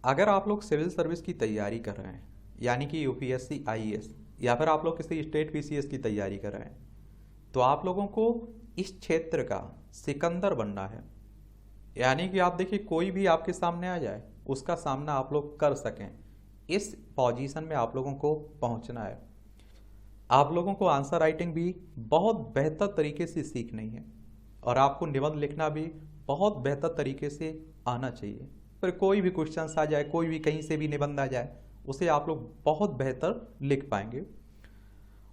अगर आप लोग सिविल सर्विस की तैयारी कर रहे हैं, यानी कि यूपीएससी आईएएस, या फिर आप लोग किसी स्टेट पीसीएस की तैयारी कर रहे हैं, तो आप लोगों को इस क्षेत्र का सिकंदर बनना है। यानी कि आप देखिए, कोई भी आपके सामने आ जाए उसका सामना आप लोग कर सकें, इस पोजीशन में आप लोगों को पहुंचना है। आप लोगों को आंसर राइटिंग भी बहुत बेहतर तरीके से सीखनी है, और आपको निबंध लिखना भी बहुत बेहतर तरीके से आना चाहिए। फिर कोई भी क्वेश्चन आ जाए, कोई भी कहीं से भी निबंध आ जाए, उसे आप लोग बहुत बेहतर लिख पाएंगे।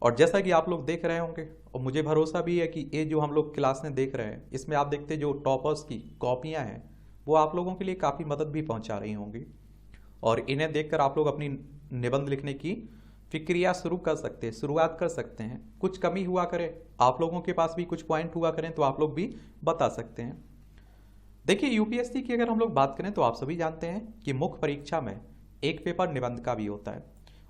और जैसा कि आप लोग देख रहे होंगे, और मुझे भरोसा भी है कि ये जो हम लोग क्लास में देख रहे हैं, इसमें आप देखते जो टॉपर्स की कॉपियां हैं, वो आप लोगों के लिए काफ़ी मदद भी पहुंचा रही होंगी। और इन्हें देखकर आप लोग अपनी निबंध लिखने की प्रक्रिया शुरू कर सकते हैं, शुरुआत कर सकते हैं। कुछ कमी हुआ करे, आप लोगों के पास भी कुछ पॉइंट हुआ करें, तो आप लोग भी बता सकते हैं। देखिए, यूपीएससी की अगर हम लोग बात करें तो आप सभी जानते हैं कि मुख्य परीक्षा में एक पेपर निबंध का भी होता है।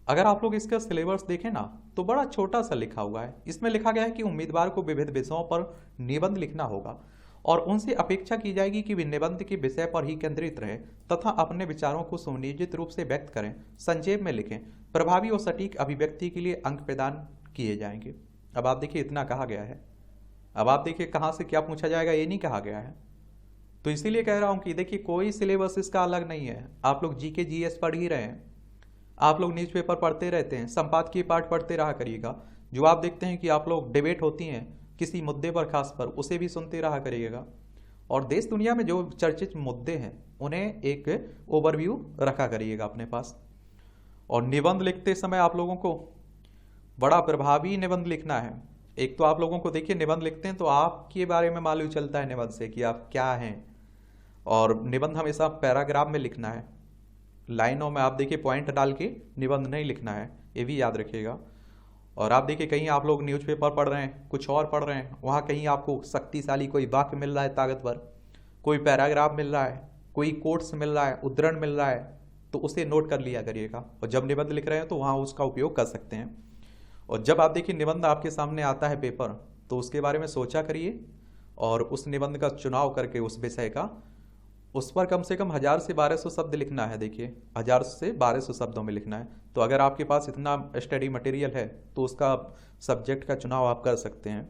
अगर आप लोग इसका सिलेबस देखें ना, तो बड़ा छोटा सा लिखा हुआ है। इसमें लिखा गया है कि उम्मीदवार को विविध विषयों पर निबंध लिखना होगा, और उनसे अपेक्षा की जाएगी कि वे निबंध के विषय पर ही केंद्रित रहें तथा अपने विचारों को सुनियोजित रूप से व्यक्त करें, संक्षेप में लिखें। प्रभावी और सटीक अभिव्यक्ति के लिए अंक प्रदान किए जाएंगे। अब आप देखिए, इतना कहा गया है। अब आप देखिए कहाँ से क्या पूछा जाएगा, ये नहीं कहा गया है। तो इसीलिए कह रहा हूँ कि देखिए, कोई सिलेबस इसका अलग नहीं है। आप लोग जीके जीएस पढ़ ही रहे हैं, आप लोग न्यूज़पेपर पढ़ते रहते हैं, संपादकीय पाठ पढ़ते रहा करिएगा। जो आप देखते हैं कि आप लोग डिबेट होती हैं किसी मुद्दे पर खास पर, उसे भी सुनते रहा करिएगा। और देश दुनिया में जो चर्चित मुद्दे हैं, उन्हें एक ओवरव्यू रखा करिएगा अपने पास। और निबंध लिखते समय आप लोगों को बड़ा प्रभावी निबंध लिखना है। एक तो आप लोगों को देखिए, निबंध लिखते हैं तो आपके बारे में मालूम चलता है निबंध से कि आप क्या हैं। और निबंध हमेशा पैराग्राफ में लिखना है, लाइनों में आप देखिए पॉइंट डाल के निबंध नहीं लिखना है, ये भी याद रखिएगा। और आप देखिए, कहीं आप लोग न्यूज़पेपर पढ़ रहे हैं, कुछ और पढ़ रहे हैं, वहाँ कहीं आपको शक्तिशाली कोई वाक्य मिल रहा है, ताकतवर कोई पैराग्राफ मिल रहा है, कोई कोट्स मिल रहा है, उद्धरण मिल रहा है, तो उसे नोट कर लिया करिएगा। और जब निबंध लिख रहे हैं तो वहाँ उसका उपयोग कर सकते हैं। और जब आप देखिए निबंध आपके सामने आता है पेपर, तो उसके बारे में सोचा करिए, और उस निबंध का चुनाव करके उस विषय का, उस पर कम से कम 1000 से 1200 शब्द लिखना है। देखिए, 1000 से 1200 शब्दों में लिखना है। तो अगर आपके पास इतना स्टडी मटेरियल है, तो उसका सब्जेक्ट का चुनाव आप कर सकते हैं।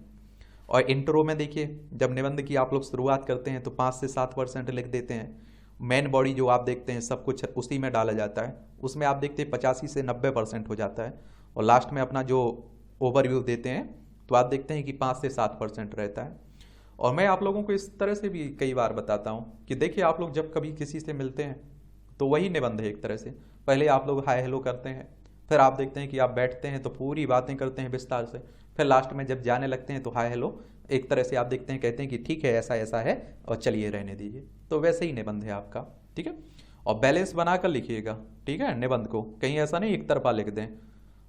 और इंट्रो में देखिए, जब निबंध की आप लोग शुरुआत करते हैं तो 5 से 7% लिख देते हैं। मेन बॉडी जो आप देखते हैं सब कुछ उसी में डाला जाता है, उसमें आप देखते हैं 85 से 90% हो जाता है। और लास्ट में अपना जो ओवरव्यू देते हैं, तो आप देखते हैं कि 5 से 7% रहता है। और मैं आप लोगों को इस तरह से भी कई बार बताता हूँ कि देखिए, आप लोग जब कभी किसी से मिलते हैं तो वही निबंध है एक तरह से। पहले आप लोग हाय हेलो करते हैं, फिर आप देखते हैं कि आप बैठते हैं तो पूरी बातें करते हैं विस्तार से, फिर लास्ट में जब जाने लगते हैं तो हाय हेलो एक तरह से आप देखते हैं, कहते हैं कि ठीक है ऐसा ऐसा है और चलिए रहने दीजिए। तो वैसे ही निबंध है आपका, ठीक है। और बैलेंस बनाकर लिखिएगा, ठीक है, निबंध को कहीं ऐसा नहीं एक तरफा लिख दें।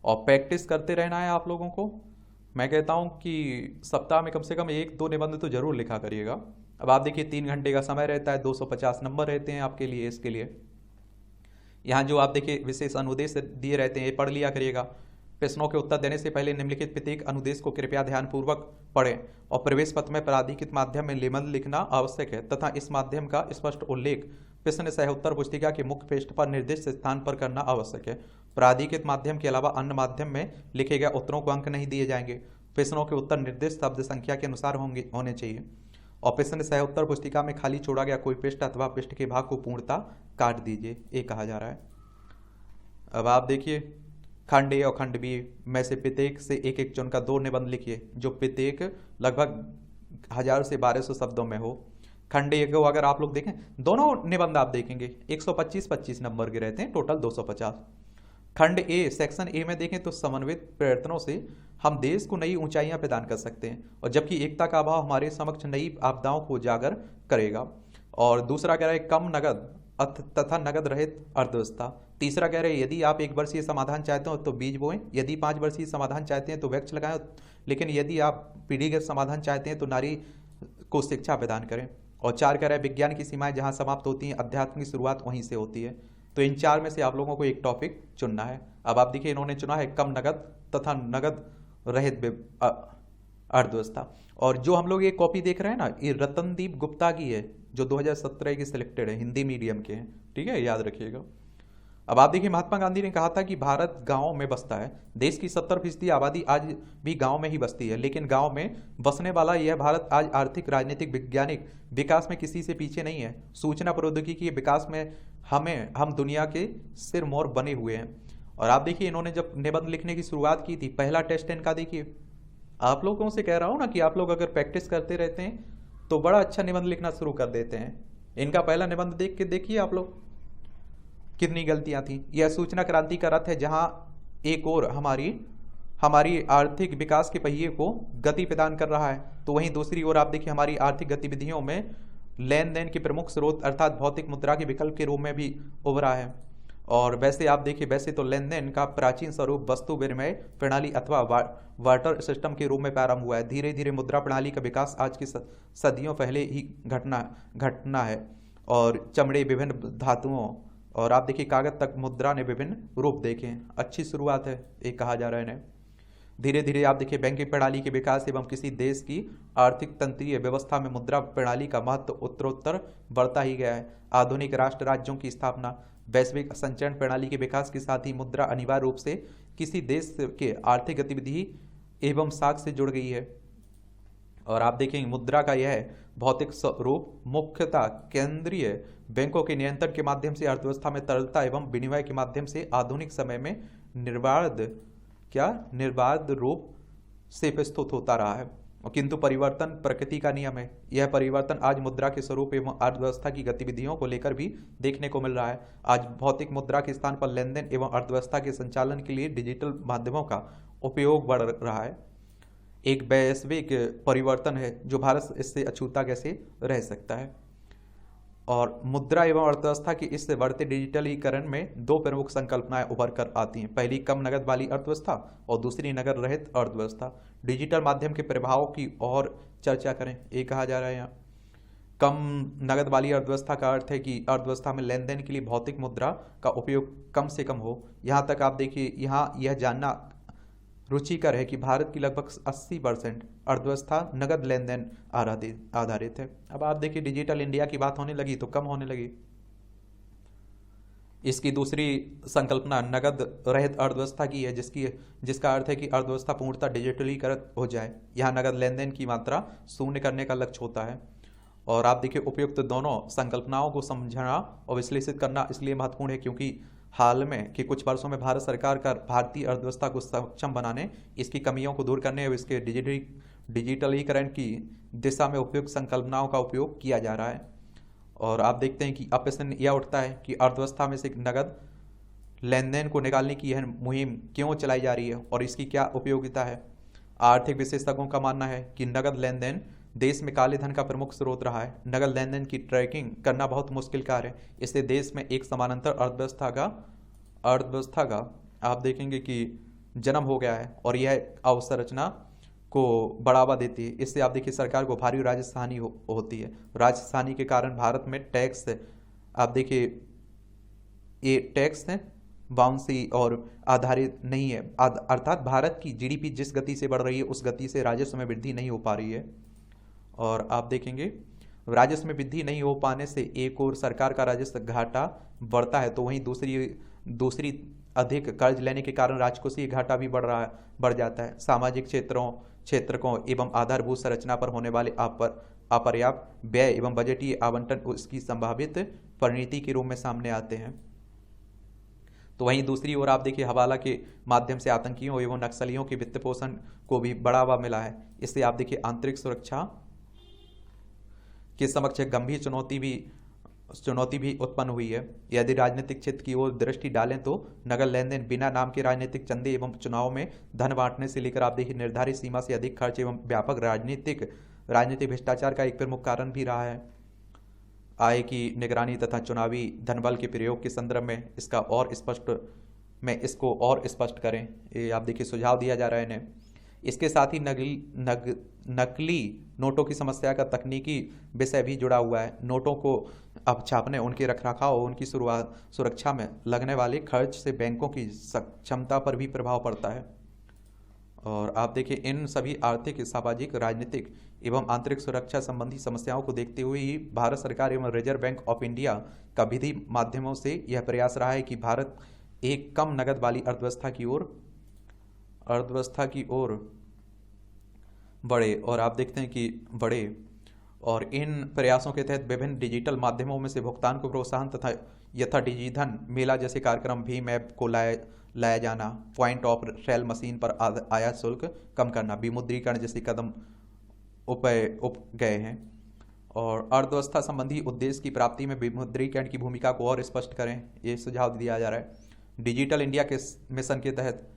और प्रैक्टिस करते रहना है आप लोगों को। मैं कहता हूँ कि सप्ताह में कम से कम 1-2 निबंध तो जरूर लिखा करिएगा। अब आप देखिए, 3 घंटे का समय रहता है, 250 नंबर रहते हैं आपके लिए। इसके लिए यहाँ जो आप देखिए विशेष अनुदेश दिए रहते हैं, ये पढ़ लिया करिएगा। प्रश्नों के उत्तर देने से पहले निम्नलिखित प्रत्येक अनुदेश को कृपया ध्यानपूर्वक पढ़ें। और प्रवेश पत्र में प्राधिकृत माध्यम में निबंध लिखना आवश्यक है, तथा इस माध्यम का स्पष्ट उल्लेख प्रश्न सह उत्तर पुस्तिका के मुख्य पृष्ठ पर निर्दिष्ट स्थान पर करना आवश्यक है। प्राधिकृत माध्यम के अलावा अन्य माध्यम में लिखे गए उत्तरों को अंक नहीं दिए जाएंगे। प्रश्नों के उत्तर निर्दिष्ट शब्द संख्या के अनुसार होने चाहिए। और प्रश्न सह उत्तर पुस्तिका में खाली छोड़ा गया कोई पृष्ठ अथवा पृष्ठ के भाग को पूर्णता काट दीजिए, ये कहा जा रहा है। अब आप देखिए, खंड ए और खंड बी में से प्रत्येक से एक एक चुनकर 2 निबंध लिखिए, जो प्रत्येक लगभग 1000 से 1200 शब्दों में हो। खंड ए को अगर आप लोग देखें, दोनों निबंध आप देखेंगे 125-25 नंबर के रहते हैं, टोटल 250। खंड ए सेक्शन ए में देखें तो समन्वित प्रयत्नों से हम देश को नई ऊंचाइयां प्रदान कर सकते हैं, और जबकि एकता का अभाव हमारे समक्ष नई आपदाओं को उजागर करेगा। और दूसरा कह रहा है कम नगद तथा नगद रहित अर्थव्यवस्था। तीसरा कह रहे हैं यदि आप 1 वर्षीय समाधान चाहते हो तो बीज बोएं, यदि 5 वर्षीय समाधान चाहते हैं तो वृक्ष लगाएं, लेकिन यदि आप पीढ़ीगत समाधान चाहते हैं तो नारी को शिक्षा प्रदान करें। और 4 कह रहा है विज्ञान की सीमाएं जहां समाप्त होती हैं, अध्यात्म की शुरुआत वहीं से होती है। तो इन 4 में से आप लोगों को एक टॉपिक चुनना है। अब आप देखिए, इन्होंने चुना है कम नगद तथा नगद रहित अर्थव्यवस्था। और जो हम लोग ये कॉपी देख रहे हैं ना, ये रतनदीप गुप्ता की है, जो 2017 की सिलेक्टेड है, हिंदी मीडियम के हैं, ठीक है, याद रखिएगा। अब आप देखिए, महात्मा गांधी ने कहा था कि भारत गांव में बसता है। देश की 70% आबादी आज भी गांव में ही बसती है, लेकिन गांव में बसने वाला यह भारत आज आर्थिक, राजनीतिक, वैज्ञानिक विकास में किसी से पीछे नहीं है। सूचना प्रौद्योगिकी के विकास में हम दुनिया के सिरमौर बने हुए हैं। और आप देखिए, इन्होंने जब निबंध लिखने की शुरुआत की थी, पहला टेस्ट इनका देखिए। आप लोगों से कह रहा हूँ ना कि आप लोग अगर प्रैक्टिस करते रहते हैं तो बड़ा अच्छा निबंध लिखना शुरू कर देते हैं। इनका पहला निबंध देख के देखिए आप लोग कितनी गलतियां थी। यह सूचना क्रांति का रथ है, जहां एक और हमारी आर्थिक विकास के पहिए को गति प्रदान कर रहा है, तो वहीं दूसरी ओर आप देखिए हमारी आर्थिक गतिविधियों में लेन देन के प्रमुख स्रोत अर्थात भौतिक मुद्रा के विकल्प के रूप में भी उभरा है। और वैसे आप देखिए, वैसे तो लेन देन का प्राचीन स्वरूप वस्तु विनिमय प्रणाली अथवा वाटर सिस्टम के रूप में प्रारंभ हुआ है। धीरे धीरे मुद्रा प्रणाली का विकास आज की सदियों पहले ही घटना है। और चमड़े, विभिन्न धातुओं और आप देखिए कागज तक मुद्रा ने विभिन्न रूप देखे। अच्छी शुरुआत है, एक कहा जा रहा है इन्हें। धीरे धीरे आप देखिए बैंकिंग प्रणाली के विकास एवं किसी देश की आर्थिक तंत्रीय व्यवस्था में मुद्रा प्रणाली का महत्व उत्तरोत्तर बढ़ता ही गया है। आधुनिक राष्ट्र राज्यों की स्थापना, वैश्विक संचरण प्रणाली के विकास के साथ ही मुद्रा अनिवार्य रूप से किसी देश के आर्थिक गतिविधि एवं साख से जुड़ गई है। और आप देखेंगे मुद्रा का यह भौतिक स्वरूप मुख्यतः केंद्रीय बैंकों के नियंत्रण के माध्यम से अर्थव्यवस्था में तरलता एवं विनिमय के माध्यम से आधुनिक समय में निर्बाध रूप से प्रस्तुत होता रहा है। किंतु परिवर्तन प्रकृति का नियम है। यह परिवर्तन आज मुद्रा के स्वरूप एवं अर्थव्यवस्था की गतिविधियों को लेकर भी देखने को मिल रहा है। आज भौतिक मुद्रा के स्थान पर लेन देन एवं अर्थव्यवस्था के संचालन के लिए डिजिटल माध्यमों का उपयोग बढ़ रहा है। एक वैश्विक परिवर्तन है जो भारत इससे अछूता कैसे रह सकता है। और मुद्रा एवं अर्थव्यवस्था की इस बढ़ते डिजिटलीकरण में दो प्रमुख संकल्पनाएं उभर कर आती हैं। पहली कम नगद वाली अर्थव्यवस्था और दूसरी नगद रहित अर्थव्यवस्था। डिजिटल माध्यम के प्रभाव की और चर्चा करें। ये कहा जा रहा है यहाँ कम नगद वाली अर्थव्यवस्था का अर्थ है कि अर्थव्यवस्था में लेन देन के लिए भौतिक मुद्रा का उपयोग कम से कम हो। यहाँ तक आप देखिए, यहाँ यह जानना रुचिकर है कि भारत की लगभग 80% अर्थव्यवस्था नगद लेन देन आधारित है। अब आप देखिए डिजिटल इंडिया की बात होने लगी तो कम होने लगी। इसकी दूसरी संकल्पना नगद रहित अर्थव्यवस्था की है, जिसका अर्थ है कि अर्थव्यवस्था पूर्णतः डिजिटलीकृत हो जाए। यहाँ नगद लेन देन की मात्रा शून्य करने का लक्ष्य होता है। और आप देखिए उपयुक्त दोनों संकल्पनाओं को समझना और विश्लेषित करना इसलिए महत्वपूर्ण है क्योंकि हाल में कि कुछ वर्षों में भारत सरकार का भारतीय अर्थव्यवस्था को सक्षम बनाने, इसकी कमियों को दूर करने और इसके डिजिटलीकरण की दिशा में उपयुक्त संकल्पनाओं का उपयोग किया जा रहा है। और आप देखते हैं कि अब प्रश्न यह उठता है कि अर्थव्यवस्था में से नगद लेन देन को निकालने की यह मुहिम क्यों चलाई जा रही है और इसकी क्या उपयोगिता है। आर्थिक विशेषज्ञों का मानना है कि नगद लेन देन देश में काले धन का प्रमुख स्रोत रहा है। नगद लेन देन की ट्रैकिंग करना बहुत मुश्किल कार्य है। इससे देश में एक समानांतर अर्थव्यवस्था का आप देखेंगे कि जन्म हो गया है और यह अवसंरचना को बढ़ावा देती है। इससे आप देखिए सरकार को भारी राजस्व हानि होती है। राजस्व हानि के कारण भारत में टैक्स आप देखिए ये टैक्स बाउंसी और आधारित नहीं है, अर्थात भारत की जीडीपी जिस गति से बढ़ रही है उस गति से राजस्व में वृद्धि नहीं हो पा रही है। और आप देखेंगे राजस्व में वृद्धि नहीं हो पाने से एक और सरकार का राजस्व घाटा बढ़ता है, तो वहीं दूसरी अधिक कर्ज लेने के कारण राजकोषीय घाटा भी बढ़ जाता है। सामाजिक क्षेत्रकों एवं आधारभूत संरचना पर होने वाले अपर्याप्त व्यय एवं बजटीय आवंटन उसकी संभावित परिणति के रूप में सामने आते हैं। तो वहीं दूसरी ओर आप देखिए हवाला के माध्यम से आतंकियों एवं नक्सलियों के वित्त पोषण को भी बढ़ावा मिला है। इससे आप देखिए आंतरिक सुरक्षा के समक्ष गंभीर चुनौती भी उत्पन्न हुई है। यदि राजनीतिक क्षेत्र की ओर दृष्टि डालें तो नगद लेन देन बिना नाम के राजनीतिक चंदे एवं चुनाव में धन बांटने से लेकर आप देखिए निर्धारित सीमा से अधिक खर्च एवं व्यापक राजनीतिक भ्रष्टाचार का एक प्रमुख कारण भी रहा है। आय की निगरानी तथा चुनावी धनबल के प्रयोग के संदर्भ में इसको और स्पष्ट करें, ये आप देखिए सुझाव दिया जा रहा है इन्हें। इसके साथ ही नकली नोटों की समस्या का तकनीकी विषय भी जुड़ा हुआ है। नोटों को अब छापने, उनके रखरखाव और उनकी सुरक्षा में लगने वाले खर्च से बैंकों की क्षमता पर भी प्रभाव पड़ता है। और आप देखिए इन सभी आर्थिक, सामाजिक, राजनीतिक एवं आंतरिक सुरक्षा संबंधी समस्याओं को देखते हुए ही भारत सरकार एवं रिजर्व बैंक ऑफ इंडिया का विधि माध्यमों से यह प्रयास रहा है कि भारत एक कम नकद वाली अर्थव्यवस्था की ओर बढ़े। और आप देखते हैं कि बढ़े, और इन प्रयासों के तहत विभिन्न डिजिटल माध्यमों में से भुगतान को प्रोत्साहन तथा यथा डिजिधन मेला जैसे कार्यक्रम, भीम ऐप को लाया जाना, पॉइंट ऑफ सेल मशीन पर आयात शुल्क कम करना, विमुद्रीकरण जैसे कदम उप गए हैं। और अर्थव्यवस्था संबंधी उद्देश्य की प्राप्ति में विमुद्रीकरण की भूमिका को और स्पष्ट करें, ये सुझाव दिया जा रहा है। डिजिटल इंडिया के मिशन के तहत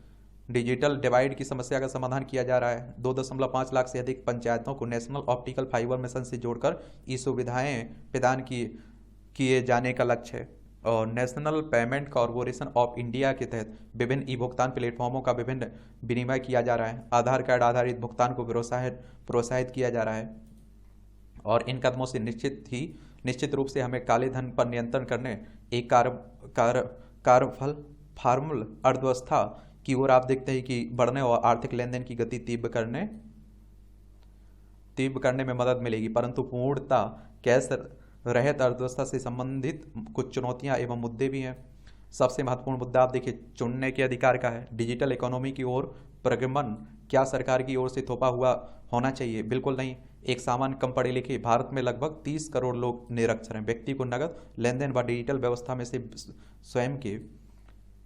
डिजिटल डिवाइड की समस्या का समाधान किया जा रहा है। 2.5 लाख से अधिक पंचायतों को नेशनल ऑप्टिकल फाइबर मिशन से जोड़कर ई सुविधाएं प्रदान किए जाने का लक्ष्य है। और national payment corporation of India के तहत विभिन्न ई भुगतान प्लेटफॉर्मों का विभिन्न विनिमय किया जा रहा है। आधार कार्ड आधारित भुगतान को प्रोत्साहित किया जा रहा है। और इन कदमों से निश्चित रूप से हमें काले धन पर नियंत्रण करने, एक फार्मल अर्थव्यवस्था की ओर आप देखते हैं कि बढ़ने और आर्थिक लेन देन की गति तीव्र करने में मदद मिलेगी। परंतु पूर्णता कैश रहित अर्थव्यवस्था से संबंधित कुछ चुनौतियां एवं मुद्दे भी हैं। सबसे महत्वपूर्ण मुद्दा आप देखिए चुनने के अधिकार का है। डिजिटल इकोनॉमी की ओर प्रगमन क्या सरकार की ओर से थोपा हुआ होना चाहिए? बिल्कुल नहीं। एक सामान्य कम पढ़े लिखे भारत में लगभग 30 करोड़ लोग निरक्षर हैं। व्यक्ति को नगद लेन देन व डिजिटल व्यवस्था में से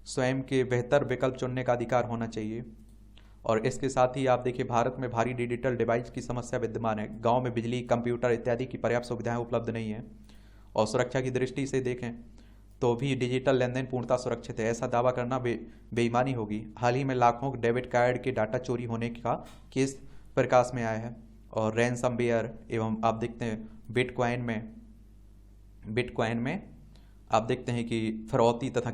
स्वयं के बेहतर विकल्प चुनने का अधिकार होना चाहिए। और इसके साथ ही आप देखिए भारत में भारी डिजिटल डिवाइस की समस्या विद्यमान है। गांव में बिजली, कंप्यूटर इत्यादि की पर्याप्त सुविधाएं उपलब्ध नहीं है। और सुरक्षा की दृष्टि से देखें तो भी डिजिटल लेन देन पूर्णतः सुरक्षित है, ऐसा दावा करना बेईमानी होगी। हाल ही में लाखों डेबिट कार्ड के डाटा चोरी होने का केस प्रकाश में आया है। और रैनसमवेयर एवं आप देखते हैं बिटकॉइन में आप देखते हैं कि फिरौती तथा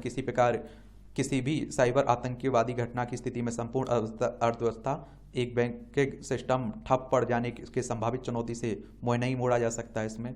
किसी भी साइबर आतंकवादी घटना की स्थिति में संपूर्ण अर्थव्यवस्था, एक बैंकिंग सिस्टम ठप पड़ जाने की संभावित चुनौती से मुंह नहीं मोड़ा जा सकता है इसमें।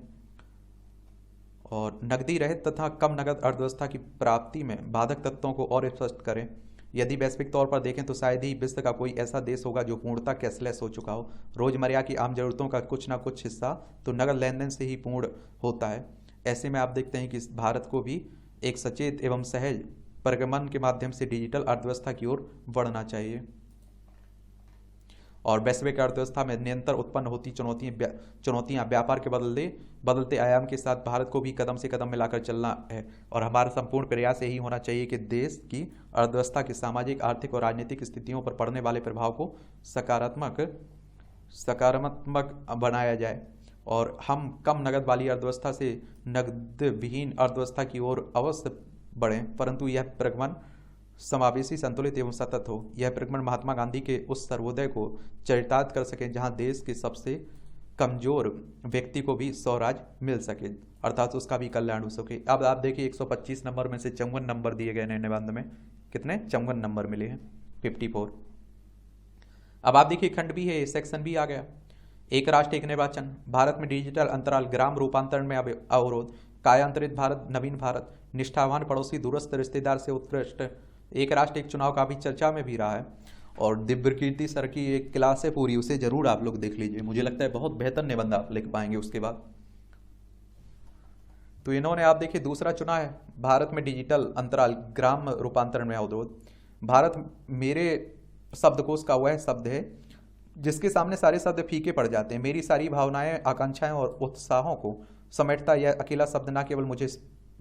और नकदी रहित तथा कम नकद अर्थव्यवस्था की प्राप्ति में बाधक तत्वों को और स्पष्ट करें। यदि वैश्विक तौर पर देखें तो शायद ही विश्व का कोई ऐसा देश होगा जो पूर्णतः कैशलेस हो चुका हो। रोजमर्रा की आम जरूरतों का कुछ ना कुछ हिस्सा तो नकद लेन देन से ही पूर्ण होता है। ऐसे में आप देखते हैं कि भारत को भी एक सचेत एवं सहज प्रगमन के माध्यम से डिजिटल अर्थव्यवस्था की ओर बढ़ना चाहिए। और वैश्विक अर्थव्यवस्था में निरंतर उत्पन्न होती चुनौतियां व्यापार के बदलते आयाम के साथ भारत को भी कदम से कदम मिलाकर चलना है। और हमारा संपूर्ण प्रयास यही होना चाहिए कि देश की अर्थव्यवस्था की सामाजिक, आर्थिक और राजनीतिक स्थितियों पर पड़ने वाले प्रभाव को सकारात्मक बनाया जाए। और हम कम नकद वाली अर्थव्यवस्था से नकद विहीन अर्थव्यवस्था की ओर अवश्य बढ़ें, परंतु यह प्रगमन समावेशी, संतुलित एवं सतत हो। यह प्रगमन महात्मा गांधी के उस सर्वोदय को चरितार्थ कर सके जहां देश के सबसे कमजोर व्यक्ति को भी स्वराज मिल सके, अर्थात उसका भी कल्याण हो सके। अब आप देखिए 125 नंबर में से 54 नंबर दिए गए नए निबंध में, कितने 54 नंबर मिले हैं, 54। अब आप देखिए खंड भी है, सेक्शन भी आ गया। एक राष्ट्र एक निर्वाचन, भारत में डिजिटल अंतराल, ग्राम रूपांतरण में अवरोध, कायांतरित भारत, नवीन भारत, निष्ठावान पड़ोसी, दूरस्थ रिश्तेदार से उत्कृष्ट, एक राष्ट्र एक चुनाव का भी चर्चा में भी रहा है। और दिव्य कीर्ति सर की एक क्लास है पूरी, उसे जरूर आप लोग देख लीजिए, मुझे लगता है बहुत बेहतर निबंध आप लिख पाएंगे उसके बाद। तो इन्होंने आप देखिए दूसरा चुना है, भारत में डिजिटल अंतराल, ग्राम रूपांतरण में अवरोध। भारत मेरे शब्दकोश का वह शब्द है जिसके सामने सारे शब्द फीके पड़ जाते हैं। मेरी सारी भावनाएं, आकांक्षाएं और उत्साहों को समेटता यह अकेला शब्द न केवल मुझे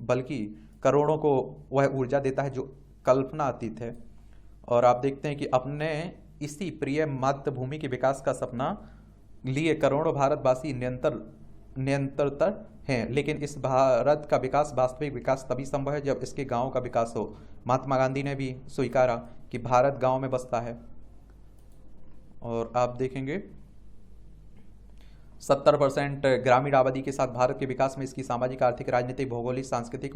बल्कि करोड़ों को वह ऊर्जा देता है जो कल्पनातीत है। और आप देखते हैं कि अपने इसी प्रिय मातृभूमि के विकास का सपना लिए करोड़ों भारतवासी निरंतर हैं, लेकिन इस भारत का विकास, वास्तविक विकास तभी संभव है जब इसके गांवों का विकास हो। महात्मा गांधी ने भी स्वीकारा कि भारत गांव में बसता है। और आप देखेंगे 70% ग्रामीण आबादी के साथ भारत के विकास में इसकी सामाजिक, आर्थिक, राजनीतिक, भौगोलिक, सांस्कृतिक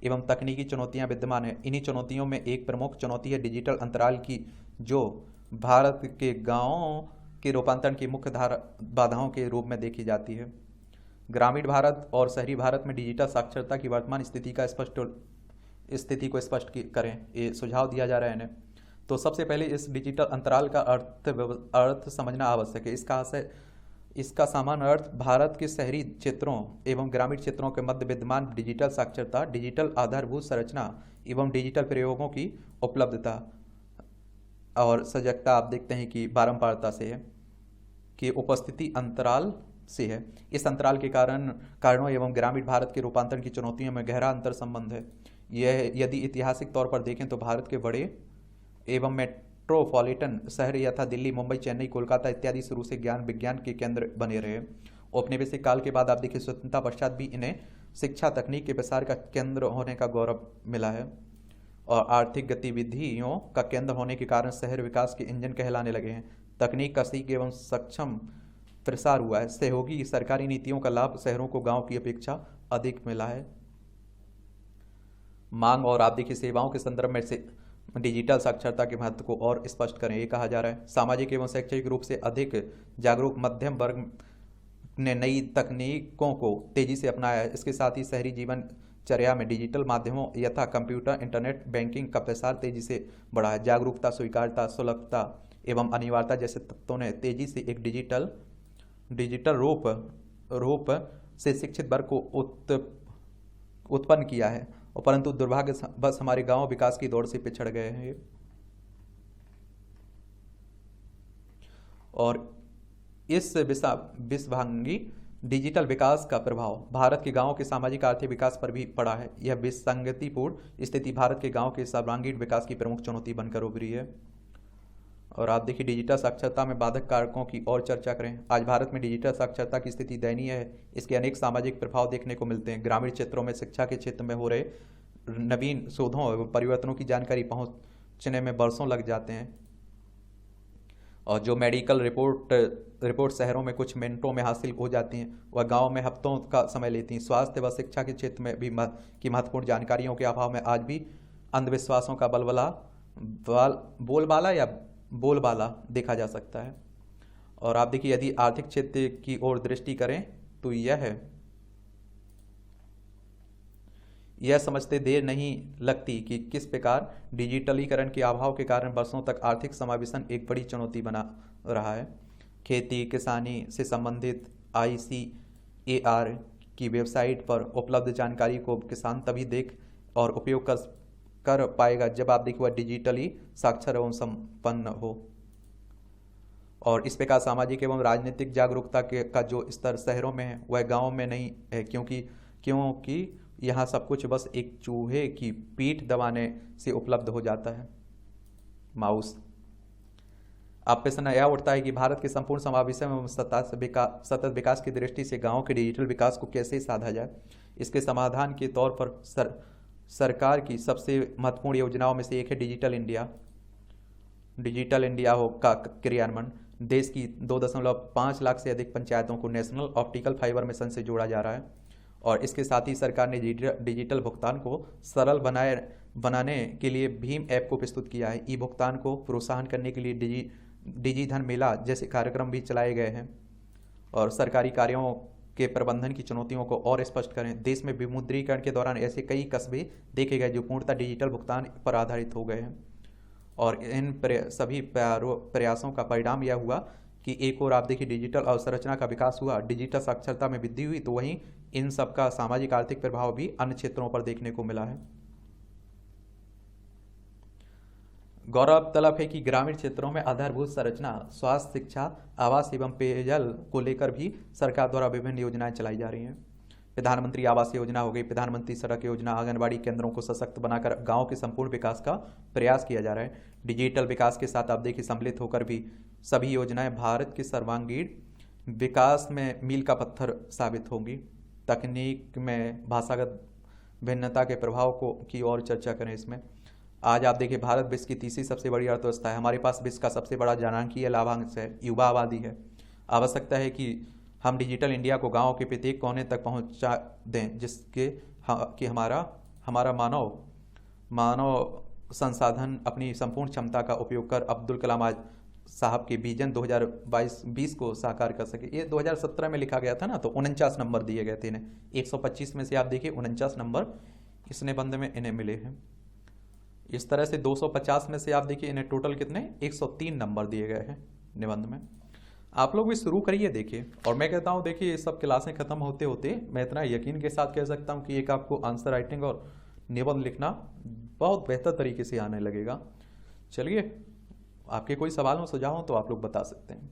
एवं तकनीकी चुनौतियां विद्यमान हैं। इन्हीं चुनौतियों में एक प्रमुख चुनौती है डिजिटल अंतराल की, जो भारत के गांवों के रूपांतरण की मुख्य बाधाओं के रूप में देखी जाती है। ग्रामीण भारत और शहरी भारत में डिजिटल साक्षरता की वर्तमान स्थिति को स्पष्ट करें, ये सुझाव दिया जा रहा है इन्हें। तो सबसे पहले इस डिजिटल अंतराल का अर्थ समझना आवश्यक है। इसका सामान्य अर्थ भारत के शहरी क्षेत्रों एवं ग्रामीण क्षेत्रों के मध्य विद्यमान डिजिटल साक्षरता, डिजिटल आधारभूत संरचना एवं डिजिटल प्रयोगों की उपलब्धता और सजगता आप देखते हैं कि बारंबारता से है, कि उपस्थिति अंतराल से है। इस अंतराल के कारणों एवं ग्रामीण भारत के रूपांतरण की चुनौतियों में गहरा अंतर संबंध है। यह यदि ऐतिहासिक तौर पर देखें तो भारत के बड़े एवं मेट्रोपॉलिटन शहर यथा दिल्ली, मुंबई, चेन्नई, कोलकाता इत्यादि शुरू से ज्ञान विज्ञान के केंद्र बने रहे। औपनिवेशिक काल के बाद आप देखिए स्वतंत्रता पश्चात भी इन्हें शिक्षा तकनीक के प्रसार का केंद्र होने का गौरव मिला है और आर्थिक गतिविधियों का केंद्र होने के कारण शहर विकास के इंजन कहलाने लगे हैं। तकनीक का सीख एवं सक्षम प्रसार हुआ है। सहयोगी सरकारी नीतियों का लाभ शहरों को गांव की अपेक्षा अधिक मिला है। मांग और आप देखिए सेवाओं के संदर्भ में से डिजिटल साक्षरता के महत्व को और स्पष्ट करें। ये कहा जा रहा है सामाजिक एवं शैक्षिक रूप से अधिक जागरूक मध्यम वर्ग ने नई तकनीकों को तेजी से अपनाया है। इसके साथ ही शहरी जीवन चर्या में डिजिटल माध्यमों यथा कंप्यूटर, इंटरनेट बैंकिंग का प्रसार तेजी से बढ़ा है। जागरूकता, स्वीकारता, सुलभता एवं अनिवार्यता जैसे तत्वों ने तेजी से एक डिजिटल रूप से शिक्षित वर्ग को उत्पन्न किया है, और परंतु दुर्भाग्य बस हमारे गांव विकास की दौड़ से पिछड़ गए हैं। और इस विश्वभांगी डिजिटल विकास का प्रभाव भारत के गांवों के सामाजिक आर्थिक विकास पर भी पड़ा है। यह विसंगतिपूर्ण स्थिति भारत के गांव के सर्वांगीण विकास की प्रमुख चुनौती बनकर उभरी है। और आप देखिए डिजिटल साक्षरता में बाधक कारकों की और चर्चा करें। आज भारत में डिजिटल साक्षरता की स्थिति दयनीय है। इसके अनेक सामाजिक प्रभाव देखने को मिलते हैं। ग्रामीण क्षेत्रों में शिक्षा के क्षेत्र में हो रहे नवीन शोधों एवं परिवर्तनों की जानकारी पहुंचने में वर्षों लग जाते हैं, और जो मेडिकल रिपोर्ट शहरों में कुछ मिनटों में हासिल हो जाती हैं वह गाँव में हफ्तों का समय लेती हैं। स्वास्थ्य व शिक्षा के क्षेत्र में भी की महत्वपूर्ण जानकारियों के अभाव में आज भी अंधविश्वासों का बोलबाला देखा जा सकता है। और आप देखिए यदि आर्थिक क्षेत्र की ओर दृष्टि करें तो यह समझते देर नहीं लगती कि किस प्रकार डिजिटलीकरण के अभाव के कारण वर्षों तक आर्थिक समावेशन एक बड़ी चुनौती बना रहा है। खेती किसानी से संबंधित ICAR की वेबसाइट पर उपलब्ध जानकारी को किसान तभी देख और उपयोग कर पाएगा जब आप देखिए वह डिजिटली साक्षर एवं संपन्न हो। और इस प्रकार सामाजिक एवं राजनीतिक जागरूकता का जो स्तर शहरों में है वह गाँव में नहीं है, क्योंकि यहाँ सब कुछ बस एक चूहे की पीठ दबाने से उपलब्ध हो जाता है। माउस। आप प्रश्न यह उठता है कि भारत के संपूर्ण समावेशन एवं सतत विकास की दृष्टि से गाँव के डिजिटल विकास को कैसे साधा जाए। इसके समाधान के तौर पर सरकार की सबसे महत्वपूर्ण योजनाओं में से एक है डिजिटल इंडिया का क्रियान्वयन। देश की 2.5 लाख से अधिक पंचायतों को नेशनल ऑप्टिकल फाइबर मिशन से जोड़ा जा रहा है, और इसके साथ ही सरकार ने डिजिटल भुगतान को सरल बनाने के लिए भीम ऐप को प्रस्तुत किया है। ई भुगतान को प्रोत्साहन करने के लिए डिजिधन मेला जैसे कार्यक्रम भी चलाए गए हैं। और सरकारी कार्यों के प्रबंधन की चुनौतियों को और स्पष्ट करें। देश में विमुद्रीकरण के दौरान ऐसे कई कस्बे देखे गए जो पूर्णतः डिजिटल भुगतान पर आधारित हो गए हैं, और इन सभी प्रयासों का परिणाम यह हुआ कि एक और आप देखिए डिजिटल अवसंरचना का विकास हुआ, डिजिटल साक्षरता में वृद्धि हुई, तो वहीं इन सब का सामाजिक आर्थिक प्रभाव भी अन्य क्षेत्रों पर देखने को मिला है। गौरव तलब है कि ग्रामीण क्षेत्रों में आधारभूत संरचना, स्वास्थ्य, शिक्षा, आवास एवं पेयजल को लेकर भी सरकार द्वारा विभिन्न योजनाएं चलाई जा रही हैं। प्रधानमंत्री आवास योजना हो गई, प्रधानमंत्री सड़क योजना, आंगनबाड़ी केंद्रों को सशक्त बनाकर गांव के संपूर्ण विकास का प्रयास किया जा रहा है। डिजिटल विकास के साथ आप देखिए सम्मिलित होकर भी सभी योजनाएं भारत के सर्वांगीण विकास में मील का पत्थर साबित होंगी। तकनीक में भाषागत भिन्नता के प्रभाव की और चर्चा करें। इसमें आज आप देखिए भारत विश्व की तीसरी सबसे बड़ी अर्थव्यवस्था है। हमारे पास विश्व का सबसे बड़ा जनांकीय लाभांश है, युवा आबादी है। आवश्यकता है कि हम डिजिटल इंडिया को गांव के प्रत्येक कोने तक पहुंचा दें, जिसके कि हमारा मानव संसाधन अपनी संपूर्ण क्षमता का उपयोग कर अब्दुल कलाम साहब के विजन 2020 को साकार कर सके। ये 2017 में लिखा गया था ना, तो 49 नंबर दिए गए थे इन्हें। 125 में से आप देखिए 49 नंबर इस निबंध में इन्हें मिले हैं। इस तरह से 250 में से आप देखिए इन्हें टोटल कितने 103 नंबर दिए गए हैं निबंध में। आप लोग भी शुरू करिए देखिए, और मैं कहता हूँ देखिए ये सब क्लासें खत्म होते होते मैं इतना यकीन के साथ कह सकता हूँ कि एक आपको आंसर राइटिंग और निबंध लिखना बहुत बेहतर तरीके से आने लगेगा। चलिए, आपके कोई सवाल हो सुझाव हो तो आप लोग बता सकते हैं।